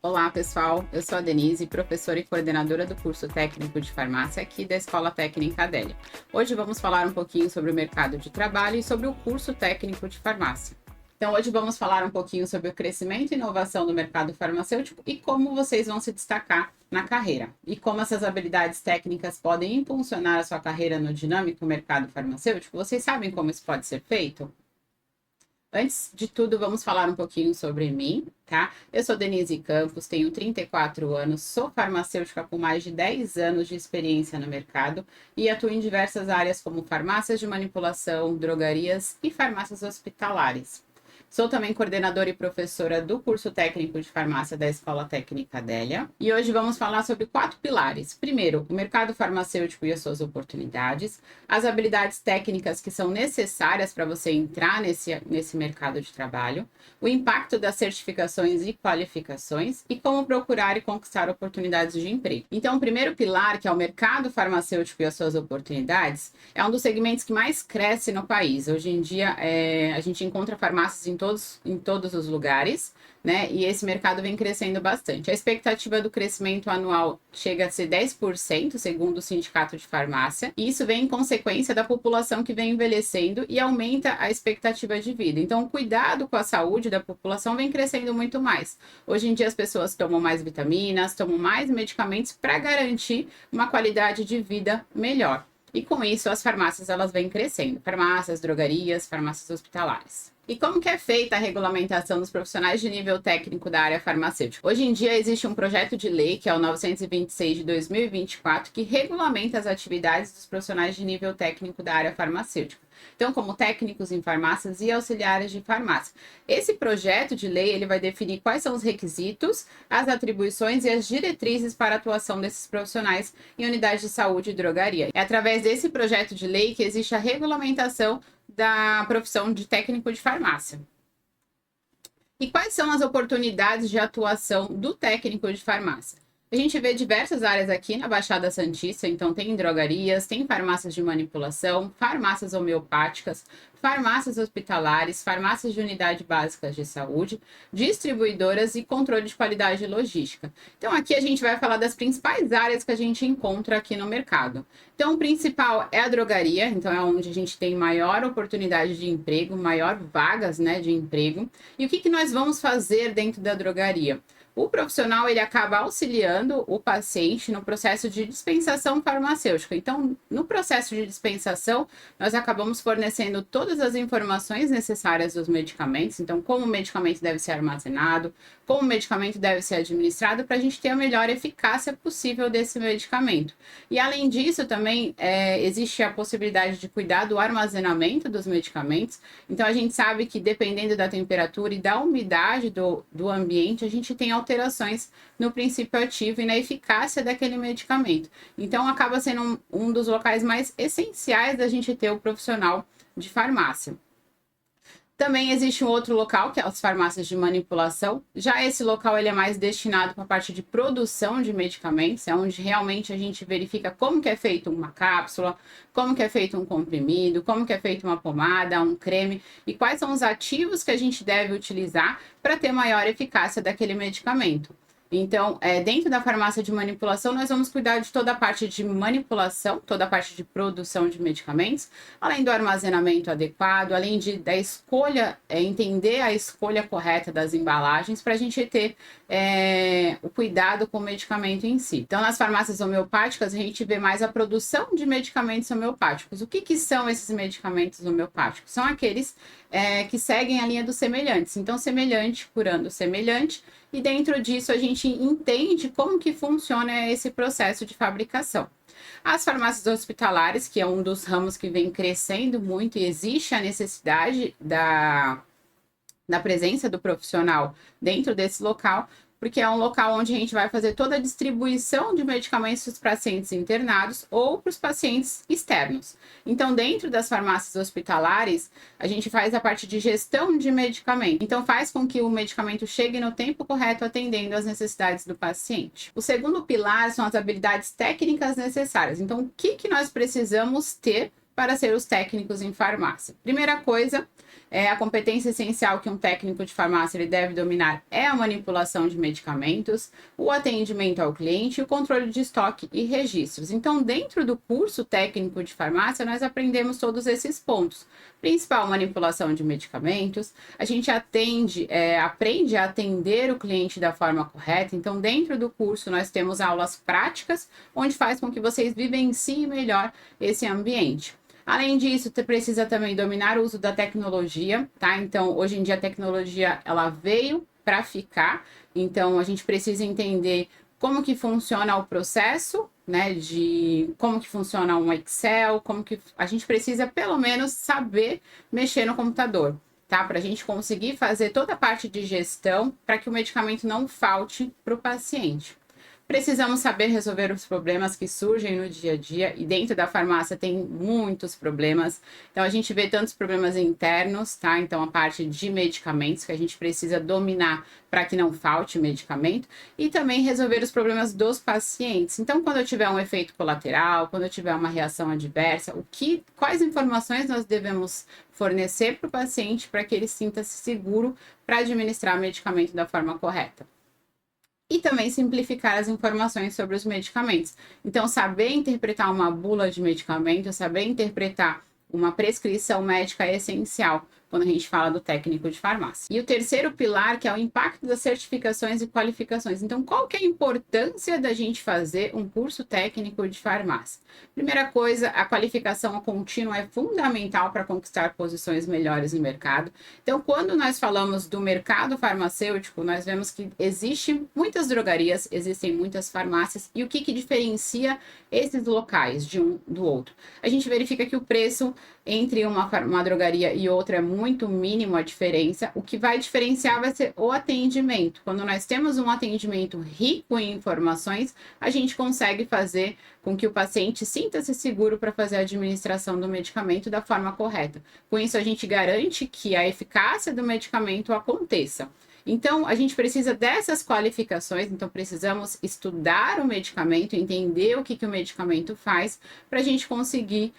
Olá, pessoal. Eu sou a Denise, professora e coordenadora do curso técnico de farmácia aqui da Escola Técnica Adélia. Hoje vamos falar um pouquinho sobre o mercado de trabalho e sobre o curso técnico de farmácia. Então, hoje vamos falar um pouquinho sobre o crescimento e inovação do mercado farmacêutico e como vocês vão se destacar na carreira. E como essas habilidades técnicas podem impulsionar a sua carreira no dinâmico mercado farmacêutico. Vocês sabem como isso pode ser feito? Antes de tudo, vamos falar um pouquinho sobre mim, tá? Eu sou Denise Campos, tenho 34 anos, sou farmacêutica com mais de 10 anos de experiência no mercado e atuo em diversas áreas como farmácias de manipulação, drogarias e farmácias hospitalares. Sou também coordenadora e professora do curso técnico de farmácia da Escola Técnica Adélia. E hoje vamos falar sobre 4 pilares. Primeiro, o mercado farmacêutico e as suas oportunidades, as habilidades técnicas que são necessárias para você entrar nesse mercado de trabalho, o impacto das certificações e qualificações e como procurar e conquistar oportunidades de emprego. Então, o primeiro pilar, que é o mercado farmacêutico e as suas oportunidades, é um dos segmentos que mais cresce no país. Hoje em dia, a gente encontra farmácias em todos os lugares, né? E esse mercado vem crescendo bastante. A expectativa do crescimento anual chega a ser 10%, segundo o Sindicato de Farmácia, e isso vem em consequência da população que vem envelhecendo e aumenta a expectativa de vida. Então, o cuidado com a saúde da população vem crescendo muito mais. Hoje em dia, as pessoas tomam mais vitaminas, tomam mais medicamentos para garantir uma qualidade de vida melhor. E com isso, as farmácias elas vêm crescendo. Farmácias, drogarias, farmácias hospitalares. E como que é feita a regulamentação dos profissionais de nível técnico da área farmacêutica? Hoje em dia existe um projeto de lei, que é o 926 de 2024, que regulamenta as atividades dos profissionais de nível técnico da área farmacêutica. Então, como técnicos em farmácias e auxiliares de farmácia. Esse projeto de lei, ele vai definir quais são os requisitos, as atribuições e as diretrizes para a atuação desses profissionais em unidades de saúde e drogaria. É através desse projeto de lei que existe a regulamentação da profissão de técnico de farmácia. E quais são as oportunidades de atuação do técnico de farmácia? A gente vê diversas áreas aqui na Baixada Santista, então tem drogarias, tem farmácias de manipulação, farmácias homeopáticas, farmácias hospitalares, farmácias de unidade básicas de saúde, distribuidoras e controle de qualidade e logística. Então aqui a gente vai falar das principais áreas que a gente encontra aqui no mercado. Então o principal é a drogaria, então é onde a gente tem maior oportunidade de emprego, maior vagas, né, de emprego. E o que nós vamos fazer dentro da drogaria? O profissional ele acaba auxiliando o paciente no processo de dispensação farmacêutica. Então, no processo de dispensação, nós acabamos fornecendo todas as informações necessárias dos medicamentos. Então, como o medicamento deve ser armazenado, como o medicamento deve ser administrado, para a gente ter a melhor eficácia possível desse medicamento. E, além disso, também existe a possibilidade de cuidar do armazenamento dos medicamentos. Então, a gente sabe que, dependendo da temperatura e da umidade do ambiente, a gente tem alterações no princípio ativo e na eficácia daquele medicamento. Então, acaba sendo um dos locais mais essenciais da gente ter o profissional de farmácia. Também existe um outro local, que é as farmácias de manipulação. Já esse local ele é mais destinado para a parte de produção de medicamentos, é onde realmente a gente verifica como que é feito uma cápsula, como que é feito um comprimido, como que é feito uma pomada, um creme, e quais são os ativos que a gente deve utilizar para ter maior eficácia daquele medicamento. Então, dentro da farmácia de manipulação, nós vamos cuidar de toda a parte de manipulação, toda a parte de produção de medicamentos, além do armazenamento adequado, além da escolha, entender a escolha correta das embalagens, para a gente ter o cuidado com o medicamento em si. Então, nas farmácias homeopáticas, a gente vê mais a produção de medicamentos homeopáticos. O que são esses medicamentos homeopáticos? São aqueles que seguem a linha dos semelhantes. Então, semelhante curando semelhante, e dentro disso a gente entende como que funciona esse processo de fabricação. As farmácias hospitalares, que é um dos ramos que vem crescendo muito, e existe a necessidade da presença do profissional dentro desse local, porque é um local onde a gente vai fazer toda a distribuição de medicamentos para os pacientes internados ou para os pacientes externos. Então, dentro das farmácias hospitalares, a gente faz a parte de gestão de medicamento. Então, faz com que o medicamento chegue no tempo correto, atendendo às necessidades do paciente. O segundo pilar são as habilidades técnicas necessárias. Então, o que nós precisamos ter para ser os técnicos em farmácia? Primeira coisa A competência essencial que um técnico de farmácia ele deve dominar é a manipulação de medicamentos, o atendimento ao cliente, o controle de estoque e registros. Então, dentro do curso técnico de farmácia, nós aprendemos todos esses pontos. Principal, manipulação de medicamentos. A gente aprende a atender o cliente da forma correta. Então, dentro do curso, nós temos aulas práticas, onde faz com que vocês vivenciem melhor esse ambiente. Além disso, você precisa também dominar o uso da tecnologia, tá? Então, hoje em dia a tecnologia, ela veio para ficar. Então, a gente precisa entender como que funciona o processo, né? De como que funciona um Excel, como que a gente precisa pelo menos saber mexer no computador, tá? Para a gente conseguir fazer toda a parte de gestão para que o medicamento não falte para o paciente. Precisamos saber resolver os problemas que surgem no dia a dia, e dentro da farmácia tem muitos problemas. Então, a gente vê tantos problemas internos, tá? Então, a parte de medicamentos que a gente precisa dominar para que não falte medicamento, e também resolver os problemas dos pacientes. Então, quando eu tiver um efeito colateral, quando eu tiver uma reação adversa, quais informações nós devemos fornecer para o paciente para que ele sinta-se seguro para administrar o medicamento da forma correta. E também simplificar as informações sobre os medicamentos. Então, saber interpretar uma bula de medicamento, saber interpretar uma prescrição médica é essencial quando a gente fala do técnico de farmácia. E o terceiro pilar, que é o impacto das certificações e qualificações. Então, qual que é a importância da gente fazer um curso técnico de farmácia? Primeira coisa, a qualificação contínua é fundamental para conquistar posições melhores no mercado. Então, quando nós falamos do mercado farmacêutico, nós vemos que existem muitas drogarias, existem muitas farmácias, e o que diferencia esses locais de um do outro? A gente verifica que o preço entre uma drogaria e outra é muito mínimo a diferença. O que vai diferenciar vai ser o atendimento. Quando nós temos um atendimento rico em informações, a gente consegue fazer com que o paciente sinta-se seguro para fazer a administração do medicamento da forma correta. Com isso, a gente garante que a eficácia do medicamento aconteça. Então, a gente precisa dessas qualificações, então precisamos estudar o medicamento, entender o que o medicamento faz, para a gente conseguir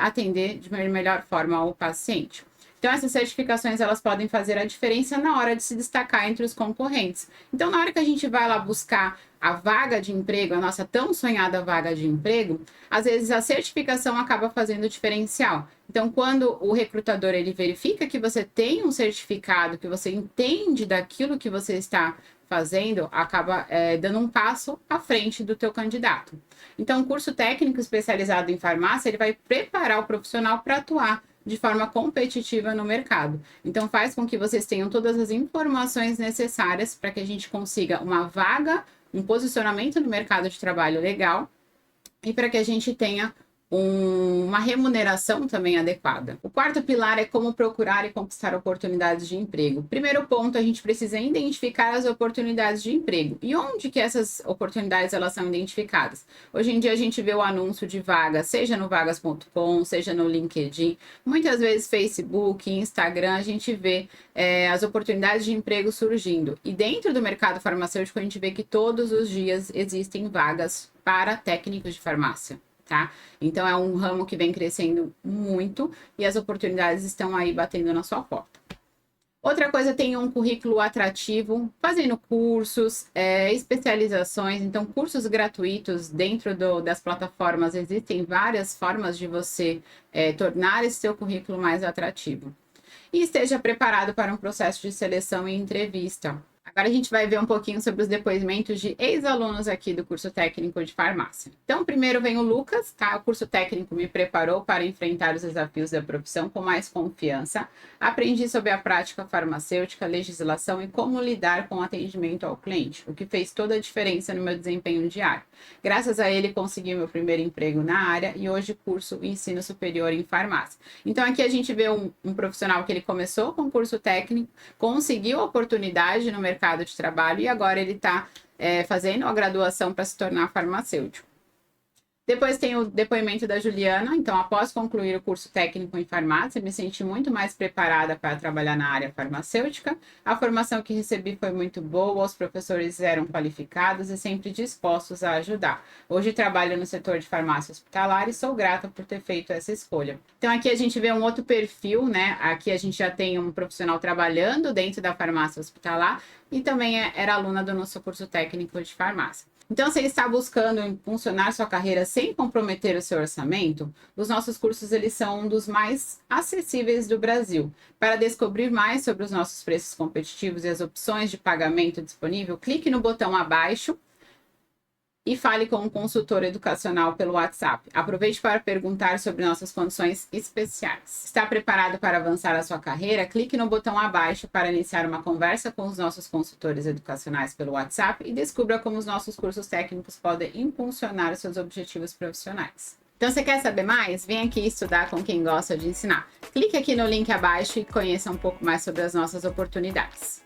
atender de melhor forma ao paciente. Então, essas certificações, elas podem fazer a diferença na hora de se destacar entre os concorrentes. Então, na hora que a gente vai lá buscar a vaga de emprego, a nossa tão sonhada vaga de emprego, às vezes a certificação acaba fazendo o diferencial. Então, quando o recrutador ele verifica que você tem um certificado, que você entende daquilo que você está fazendo, acaba dando um passo à frente do teu candidato. Então, o curso técnico especializado em farmácia, ele vai preparar o profissional para atuar de forma competitiva no mercado. Então, faz com que vocês tenham todas as informações necessárias para que a gente consiga uma vaga, um posicionamento no mercado de trabalho legal, e para que a gente tenha uma remuneração também adequada. O quarto pilar é como procurar e conquistar oportunidades de emprego. Primeiro ponto, a gente precisa identificar as oportunidades de emprego. E onde que essas oportunidades elas são identificadas? Hoje em dia a gente vê o anúncio de vagas, seja no vagas.com, seja no LinkedIn, muitas vezes Facebook, Instagram, a gente vê as oportunidades de emprego surgindo. E dentro do mercado farmacêutico a gente vê que todos os dias existem vagas para técnicos de farmácia. Tá? Então é um ramo que vem crescendo muito e as oportunidades estão aí batendo na sua porta. Outra coisa, tem um currículo atrativo, fazendo cursos, especializações, então cursos gratuitos dentro das plataformas. Existem várias formas de você tornar esse seu currículo mais atrativo. E esteja preparado para um processo de seleção e entrevista. Agora a gente vai ver um pouquinho sobre os depoimentos de ex-alunos aqui do curso técnico de farmácia. Então, primeiro vem o Lucas, tá? O curso técnico me preparou para enfrentar os desafios da profissão com mais confiança. Aprendi sobre a prática farmacêutica, legislação e como lidar com o atendimento ao cliente, o que fez toda a diferença no meu desempenho diário. Graças a ele, consegui meu primeiro emprego na área e hoje curso ensino superior em farmácia. Então, aqui a gente vê um profissional que ele começou com curso técnico, conseguiu oportunidade no mercado de trabalho e agora ele está fazendo a graduação para se tornar farmacêutico. Depois tem o depoimento da Juliana. Então, após concluir o curso técnico em farmácia, me senti muito mais preparada para trabalhar na área farmacêutica. A formação que recebi foi muito boa, os professores eram qualificados e sempre dispostos a ajudar. Hoje trabalho no setor de farmácia hospitalar e sou grata por ter feito essa escolha. Então, aqui a gente vê um outro perfil, né? Aqui a gente já tem um profissional trabalhando dentro da farmácia hospitalar e também era aluna do nosso curso técnico de farmácia. Então, se ele está buscando impulsionar sua carreira sem comprometer o seu orçamento, os nossos cursos eles são um dos mais acessíveis do Brasil. Para descobrir mais sobre os nossos preços competitivos e as opções de pagamento disponível, clique no botão abaixo e fale com um consultor educacional pelo WhatsApp. Aproveite para perguntar sobre nossas condições especiais. Está preparado para avançar a sua carreira? Clique no botão abaixo para iniciar uma conversa com os nossos consultores educacionais pelo WhatsApp e descubra como os nossos cursos técnicos podem impulsionar os seus objetivos profissionais. Então, você quer saber mais? Vem aqui estudar com quem gosta de ensinar. Clique aqui no link abaixo e conheça um pouco mais sobre as nossas oportunidades.